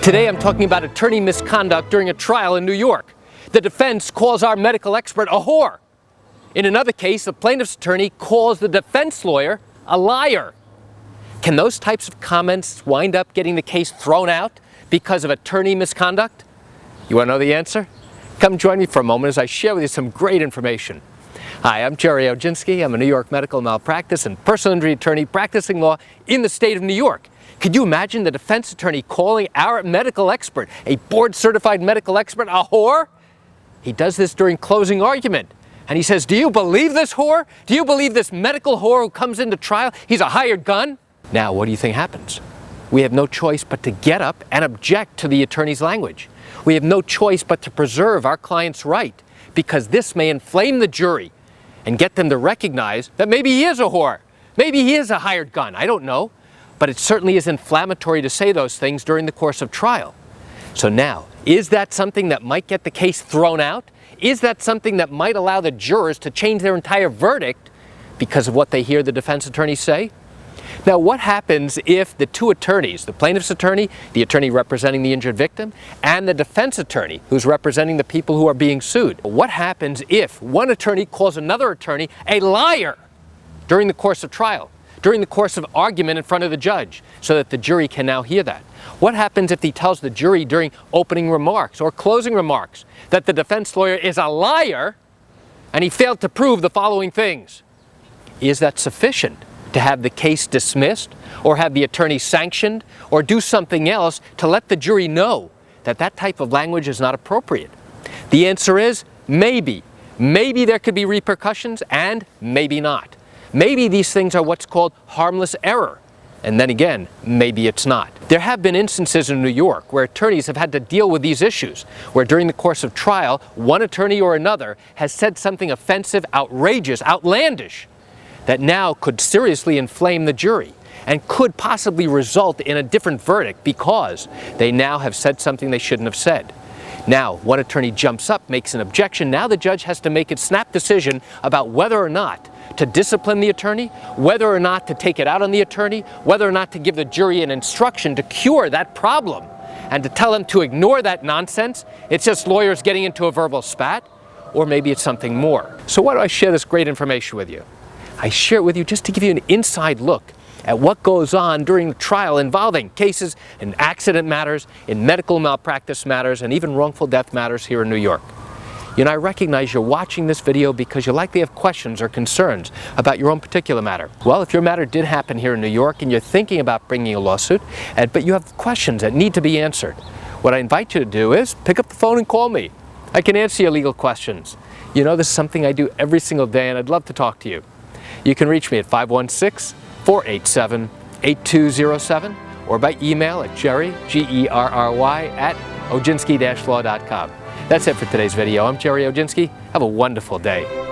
Today I'm talking about attorney misconduct during a trial in New York. The defense calls our medical expert a whore. In another case, the plaintiff's attorney calls the defense lawyer a liar. Can those types of comments wind up getting the case thrown out because of attorney misconduct? You want to know the answer? Come join me for a moment as I share with you some great information. Hi, I'm Gerry Oginski. I'm a New York medical malpractice and personal injury attorney practicing law in the state of New York. Could you imagine the defense attorney calling our medical expert, a board-certified medical expert, a whore? He does this during closing argument. And he says, do you believe this whore? Do you believe this medical whore who comes into trial? He's a hired gun? Now, what do you think happens? We have no choice but to get up and object to the attorney's language. We have no choice but to preserve our client's right, because this may inflame the jury and get them to recognize that maybe he is a whore. Maybe he is a hired gun. I don't know. But it certainly is inflammatory to say those things during the course of trial. So now, is that something that might get the case thrown out? Is that something that might allow the jurors to change their entire verdict because of what they hear the defense attorney say? Now, what happens if the two attorneys, the plaintiff's attorney, the attorney representing the injured victim, and the defense attorney who's representing the people who are being sued? What happens if one attorney calls another attorney a liar during the course of trial, during the course of argument in front of the judge, so that the jury can now hear that? What happens if he tells the jury during opening remarks or closing remarks that the defense lawyer is a liar and he failed to prove the following things? Is that sufficient to have the case dismissed, or have the attorney sanctioned, or do something else to let the jury know that that type of language is not appropriate? The answer is maybe. Maybe there could be repercussions, and maybe not. Maybe these things are what's called harmless error. And then again, maybe it's not. There have been instances in New York where attorneys have had to deal with these issues, where during the course of trial, one attorney or another has said something offensive, outrageous, outlandish, that now could seriously inflame the jury and could possibly result in a different verdict because they now have said something they shouldn't have said. Now, one attorney jumps up, makes an objection. Now the judge has to make a snap decision about whether or not to discipline the attorney, whether or not to take it out on the attorney, whether or not to give the jury an instruction to cure that problem and to tell them to ignore that nonsense. It's just lawyers getting into a verbal spat, or maybe it's something more. So why do I share this great information with you? I share it with you just to give you an inside look at what goes on during the trial involving cases in accident matters, in medical malpractice matters, and even wrongful death matters here in New York. You know, I recognize you're watching this video because you likely have questions or concerns about your own particular matter. Well, if your matter did happen here in New York and you're thinking about bringing a lawsuit, but you have questions that need to be answered, what I invite you to do is pick up the phone and call me. I can answer your legal questions. You know, this is something I do every single day, and I'd love to talk to you. You can reach me at 516-487-8207 or by email at Gerry, G-E-R-R-Y, at oginski-law.com. That's it for today's video. I'm Gerry Oginski. Have a wonderful day.